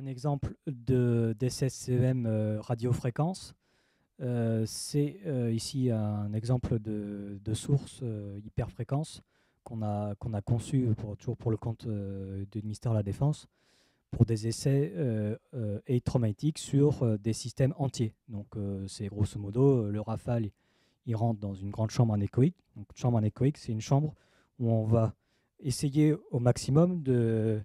un exemple d'essai CEM radiofréquence. C'est ici un exemple de source hyperfréquence qu'on a conçu toujours pour le compte du ministère de la Défense pour des essais électromagnétiques sur des systèmes entiers. Donc c'est grosso modo le Rafale, il rentre dans une grande chambre anéchoïque. Donc une chambre anéchoïque, c'est une chambre où on va essayer au maximum de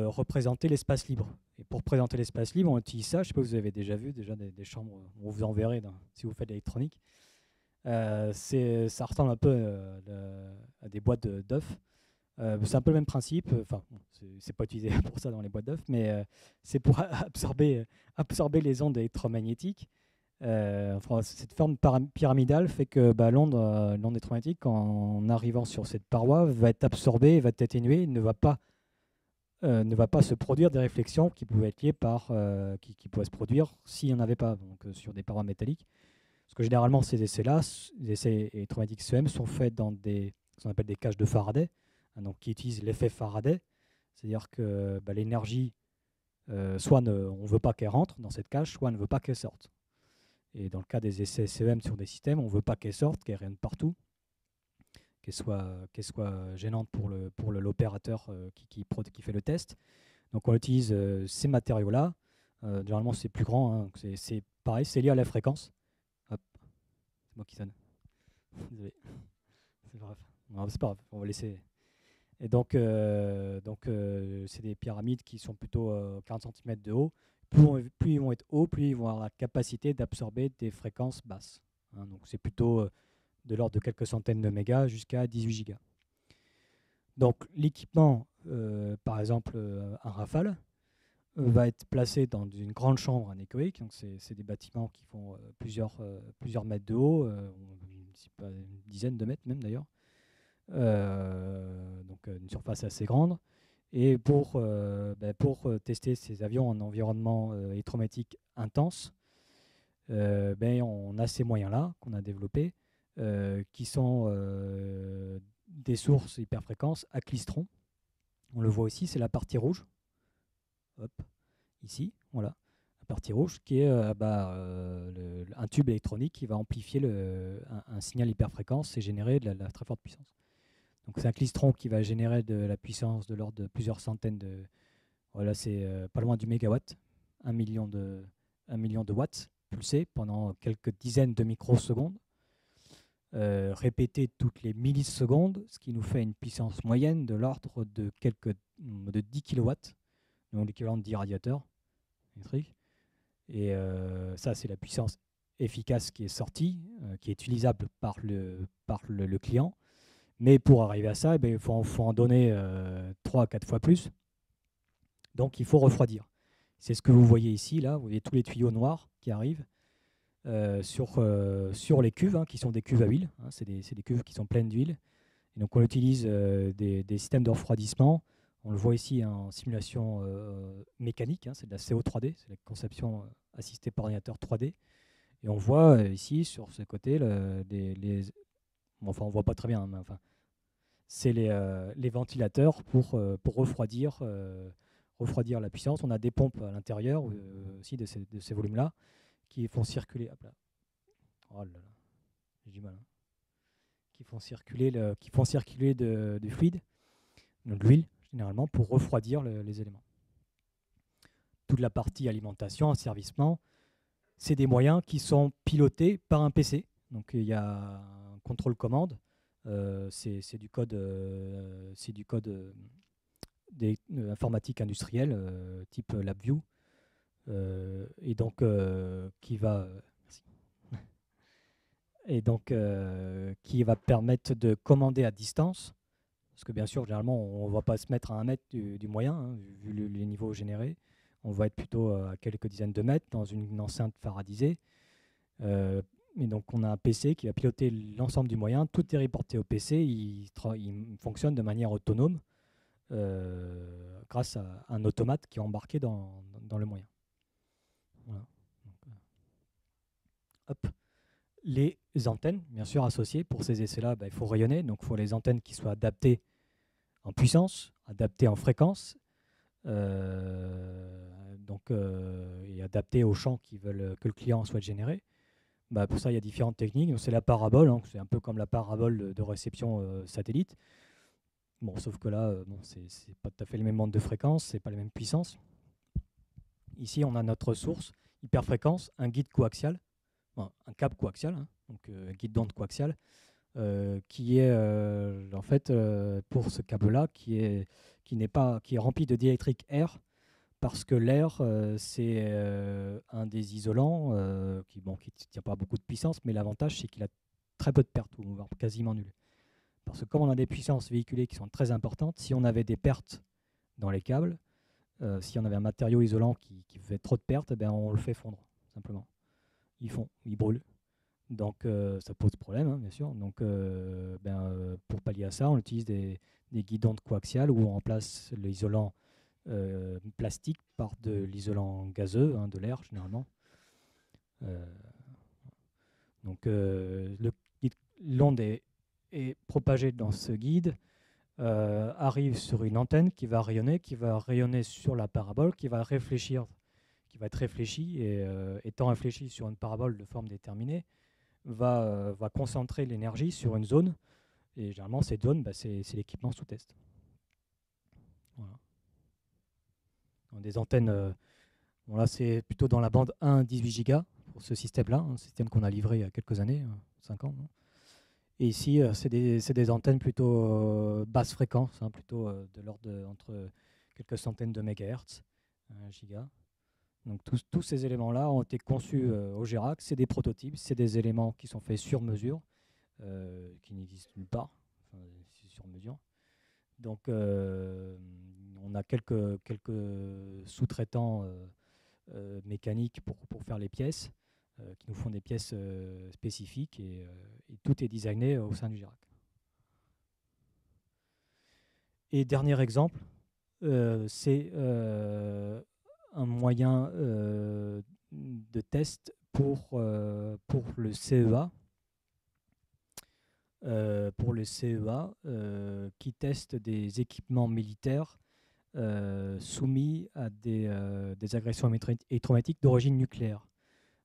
représenter l'espace libre. Et pour présenter l'espace libre, on utilise ça. Je ne sais pas si vous avez déjà vu des chambres, on vous enverrait si vous faites de l'électronique. Ça ressemble un peu à des boîtes d'œufs. C'est un peu le même principe. Enfin, c'est pas utilisé pour ça dans les boîtes d'œufs, mais c'est pour absorber les ondes électromagnétiques. Enfin, cette forme pyramidale fait que l'onde électromagnétique, en arrivant sur cette paroi, va être absorbée, va être atténuée, ne va pas se produire des réflexions qui pouvaient être liées qui pourraient se produire s'il n'y en avait pas, donc sur des parois métalliques. Parce que généralement, ces essais-là, les essais électromagnétiques CEM, sont faits dans ce qu'on appelle des cages de Faraday, hein, donc qui utilisent l'effet Faraday, c'est-à-dire que l'énergie, soit on ne veut pas qu'elle rentre dans cette cage, soit on ne veut pas qu'elle sorte. Et dans le cas des essais CEM sur des systèmes, on ne veut pas qu'elle sorte, qu'elle rayonne partout, qu'elle soit gênante pour l'opérateur qui fait le test. Donc on utilise ces matériaux-là. Généralement c'est plus grand, hein, c'est pareil, c'est lié à la fréquence. Hop, c'est moi qui sonne. Désolé. C'est grave. Non, c'est pas grave, on va laisser. Et donc c'est des pyramides qui sont plutôt 40 cm de haut. Plus ils vont être hauts, plus ils vont avoir la capacité d'absorber des fréquences basses. Hein, donc c'est plutôt de l'ordre de quelques centaines de mégas jusqu'à 18 gigas. Donc l'équipement, par exemple un Rafale, va être placé dans une grande chambre anéchoïque. Donc c'est des bâtiments qui font plusieurs mètres de haut, pas une dizaine de mètres même d'ailleurs. Donc une surface assez grande. Et pour tester ces avions en environnement électromagnétique intense, on a ces moyens-là qu'on a développés, qui sont des sources hyperfréquences à klystron. On le voit ici, c'est la partie rouge. Hop, ici, voilà, la partie rouge, qui est un tube électronique qui va amplifier un signal hyperfréquence et générer de la très forte puissance. Donc c'est un klystron qui va générer de la puissance de l'ordre de plusieurs centaines de... Voilà, c'est pas loin du mégawatt, 1 million de watts pulsés pendant quelques dizaines de microsecondes, répété toutes les millisecondes, ce qui nous fait une puissance moyenne de l'ordre de 10 kW, donc l'équivalent de 10 radiateurs électriques. Et ça, c'est la puissance efficace qui est sortie, qui est utilisable par le client. Mais pour arriver à ça, il faut en donner 3 à 4 fois plus. Donc il faut refroidir. C'est ce que vous voyez ici, là. Vous voyez tous les tuyaux noirs qui arrivent sur les cuves, hein, qui sont des cuves à huile. Hein, c'est des cuves qui sont pleines d'huile. Et donc on utilise des systèmes de refroidissement. On le voit ici en simulation mécanique. Hein, c'est de la CO3D, c'est la conception assistée par ordinateur 3D. Et on voit ici, sur ce côté, enfin on ne voit pas très bien, mais enfin, c'est les ventilateurs pour refroidir la puissance. On a des pompes à l'intérieur aussi de ces volumes-là qui font circuler. Hop là. Oh là là, j'ai du mal. Hein. Qui font circuler du fluide, de l'huile généralement, pour refroidir les éléments. Toute la partie alimentation, asservissement, c'est des moyens qui sont pilotés par un PC. Donc il y a un contrôle commande. C'est du code informatique industrielle type LabVIEW, et donc qui va permettre de commander à distance, parce que bien sûr généralement on ne va pas se mettre à 1 mètre du moyen, hein, vu les niveaux générés. On va être plutôt à quelques dizaines de mètres dans une enceinte faradisée. Et donc on a un PC qui va piloter l'ensemble du moyen, tout est reporté au PC, il fonctionne de manière autonome grâce à un automate qui est embarqué dans le moyen. Voilà. Donc, hop. Les antennes, bien sûr, associées pour ces essais-là, il faut rayonner, donc il faut les antennes qui soient adaptées en puissance, adaptées en fréquence, adapté au champ que le client souhaite générer. Bah, pour ça, il y a différentes techniques. C'est la parabole, hein, c'est un peu comme la parabole de réception satellite. Bon, sauf que là, bon, c'est pas tout à fait les mêmes bandes de fréquences, c'est pas les mêmes puissances. Ici, on a notre source, hyperfréquence, un guide coaxial, enfin, un câble coaxial, hein, donc guide d'onde coaxial, qui est en fait pour ce câble-là qui est rempli de diélectrique air, parce que l'air c'est un des isolants qui ne tient pas beaucoup de puissance, mais l'avantage c'est qu'il a très peu de pertes, ou voire quasiment nul. Parce que comme on a des puissances véhiculées qui sont très importantes, si on avait des pertes dans les câbles, si on avait un matériau isolant qui fait trop de pertes, ben on le fait fondre, simplement. Il brûle. Donc ça pose problème, hein, bien sûr. Donc pour pallier à ça, on utilise des guides d'onde coaxiales où on remplace l'isolant plastique par de l'isolant gazeux, hein, de l'air généralement. Donc l'onde est propagée dans ce guide, arrive sur une antenne qui va rayonner sur la parabole, qui va être réfléchie, et étant réfléchie sur une parabole de forme déterminée, va concentrer l'énergie sur une zone, et généralement cette zone, c'est l'équipement sous test. Voilà. Des antennes, bon là c'est plutôt dans la bande 1 18 Go pour ce système-là, un système qu'on a livré il y a quelques années, 5 ans. Non, et ici c'est des antennes plutôt basse fréquence, hein, plutôt de l'ordre entre quelques centaines de mégahertz, 1 giga. Donc tous ces éléments-là ont été conçus au Gérac. C'est des prototypes, c'est des éléments qui sont faits sur mesure, qui n'existent nulle part, enfin, c'est sur mesure. Donc on a quelques sous-traitants mécaniques pour faire les pièces, qui nous font des pièces spécifiques, et tout est designé au sein du Gérac. Et dernier exemple, c'est un moyen de test pour le CEA. Qui teste des équipements militaires soumis à des agressions électromagnétiques d'origine nucléaire.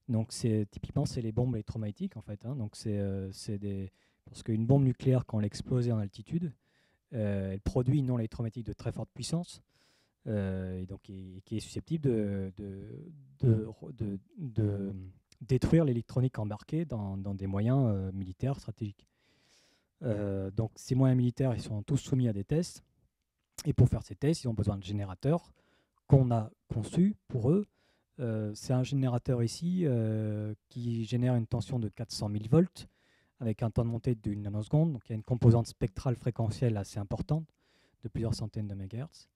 Donc typiquement c'est les bombes électromagnétiques en fait, hein. Donc parce qu'une bombe nucléaire, quand elle explose en altitude, elle produit une onde électromagnétique de très forte puissance, et donc qui est susceptible de détruire l'électronique embarquée dans des moyens militaires stratégiques. Donc ces moyens militaires, ils sont tous soumis à des tests, et pour faire ces tests, ils ont besoin de générateurs qu'on a conçus pour eux. C'est un générateur ici qui génère une tension de 400 000 volts avec un temps de montée d'une nanoseconde. Donc il y a une composante spectrale fréquentielle assez importante de plusieurs centaines de mégahertz.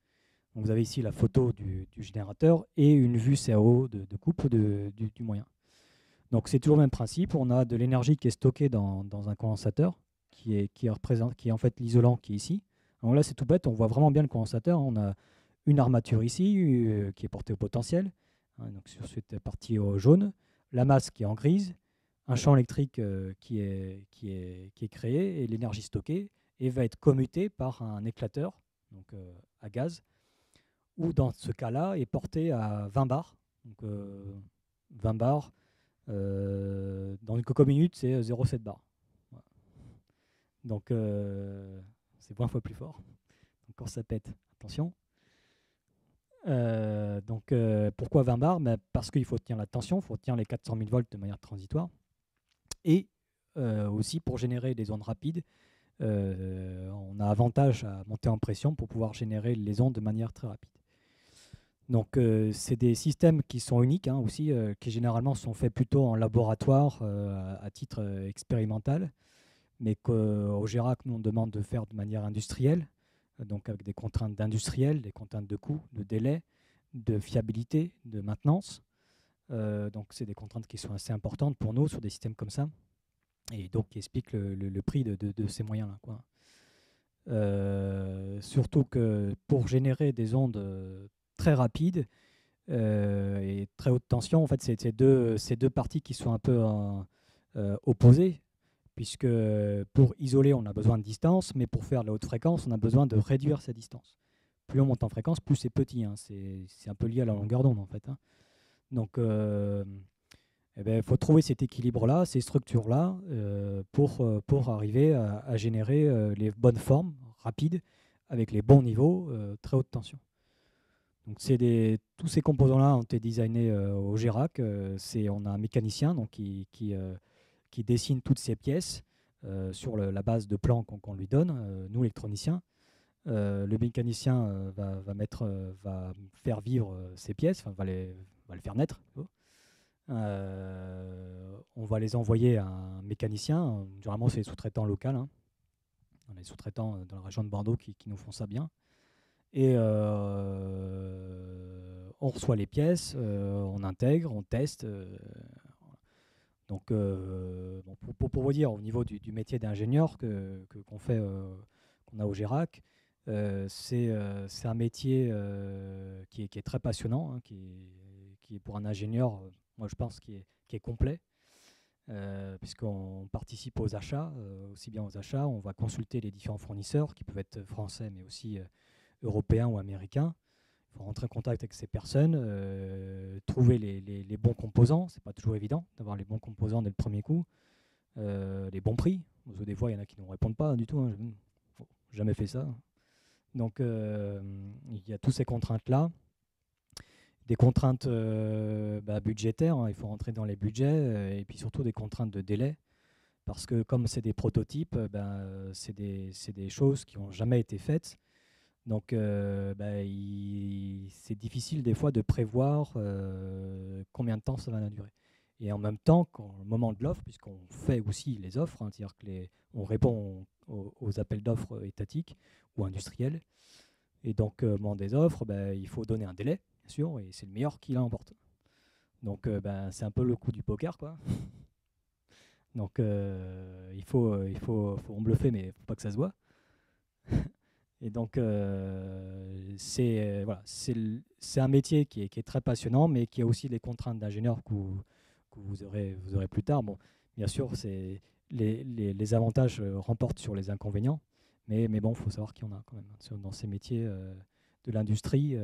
Donc vous avez ici la photo du générateur et une vue CAO de coupe du moyen. Donc c'est toujours le même principe. On a de l'énergie qui est stockée dans un condensateur qui est en fait l'isolant qui est ici. Donc là c'est tout bête, on voit vraiment bien le condensateur. On a une armature ici qui est portée au potentiel, hein, donc sur cette partie jaune, la masse qui est en grise, un champ électrique qui est créé, et l'énergie stockée, et va être commutée par un éclateur, donc à gaz, ou dans ce cas-là est porté à 20 bars. Donc 20 bars, dans une cocominute, c'est 0,7 bars. Voilà. Donc c'est 20 fois plus fort. Donc quand ça pète, attention. Pourquoi 20 bars? Parce qu'il faut tenir la tension, il faut tenir les 400 000 volts de manière transitoire. Et aussi pour générer des ondes rapides, on a avantage à monter en pression pour pouvoir générer les ondes de manière très rapide. Donc c'est des systèmes qui sont uniques, hein, aussi, qui généralement sont faits plutôt en laboratoire à titre expérimental, mais qu'au Gérac, nous on demande de faire de manière industrielle, donc avec des contraintes d'industriel, des contraintes de coût, de délai, de fiabilité, de maintenance. Donc c'est des contraintes qui sont assez importantes pour nous sur des systèmes comme ça, et donc qui expliquent le prix de ces moyens-là, quoi. Surtout que pour générer des ondes très rapides et très haute tension, en fait, c'est ces deux parties qui sont un peu opposées, puisque pour isoler, on a besoin de distance, mais pour faire la haute fréquence, on a besoin de réduire sa distance. Plus on monte en fréquence, plus c'est petit, hein. C'est un peu lié à la longueur d'onde, en fait, hein. Donc, eh ben, faut trouver cet équilibre-là, ces structures-là, pour arriver à générer les bonnes formes rapides avec les bons niveaux, très haute tension. Donc, tous ces composants-là ont été designés au GERAC. On a un mécanicien donc, qui dessine toutes ces pièces sur la base de plans qu'on lui donne, nous, électroniciens. Le mécanicien va faire vivre ces pièces, enfin, va les faire naître. On va les envoyer à un mécanicien. Généralement, c'est des sous-traitants locaux. Hein. On a des sous-traitants dans la région de Bordeaux qui nous font ça bien. Et on reçoit les pièces, on intègre, on teste. Donc, bon, pour vous dire, au niveau du métier d'ingénieur qu'on fait, qu'on a au GERAC, c'est un métier qui est très passionnant, hein, qui est pour un ingénieur, moi je pense, qui est complet, puisqu'on participe aux achats, aussi bien aux achats, on va consulter les différents fournisseurs, qui peuvent être français, mais aussi européens ou américains. Il faut rentrer en contact avec ces personnes, trouver les bons composants. C'est pas toujours évident d'avoir les bons composants dès le premier coup, les bons prix. Parce que des fois, il y en a qui ne répondent pas du tout. Hein. Jamais fait ça. Donc, il y a toutes ces contraintes-là. Des contraintes budgétaires, hein, il faut rentrer dans les budgets, et puis surtout des contraintes de délai. Parce que comme c'est des prototypes, c'est des choses qui n'ont jamais été faites. Donc, c'est difficile des fois de prévoir combien de temps ça va durer. Et en même temps, au moment de l'offre, puisqu'on fait aussi les offres, hein, c'est-à-dire on répond aux appels d'offres étatiques ou industriels, et donc au moment des offres, il faut donner un délai, bien sûr, et c'est le meilleur qui l'emporte. Donc, c'est un peu le coup du poker, quoi. Donc, faut en bluffer, mais il ne faut pas que ça se voit. Et donc, voilà, c'est un métier qui est très passionnant, mais qui a aussi des contraintes d'ingénieur que vous aurez plus tard. Bon, bien sûr, les avantages remportent sur les inconvénients, mais bon, il faut savoir qu'il y en a quand même. Dans ces métiers de l'industrie,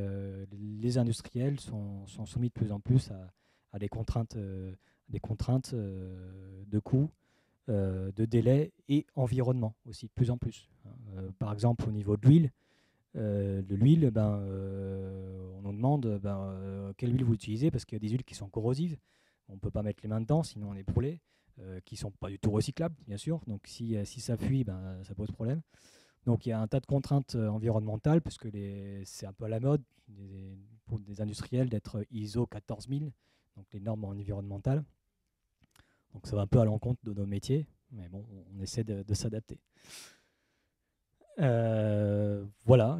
les industriels sont soumis de plus en plus à des contraintes, de coûts, de délai et environnement aussi, de plus en plus. Par exemple, au niveau de l'huile, on nous demande quelle huile vous utilisez parce qu'il y a des huiles qui sont corrosives. On ne peut pas mettre les mains dedans, sinon on est brûlé, qui ne sont pas du tout recyclables, bien sûr. Donc si ça fuit, ça pose problème. Donc il y a un tas de contraintes environnementales, parce que c'est un peu à la mode pour des industriels d'être ISO 14000, donc les normes environnementales. Donc ça va un peu à l'encontre de nos métiers, mais bon, on essaie de s'adapter. Voilà,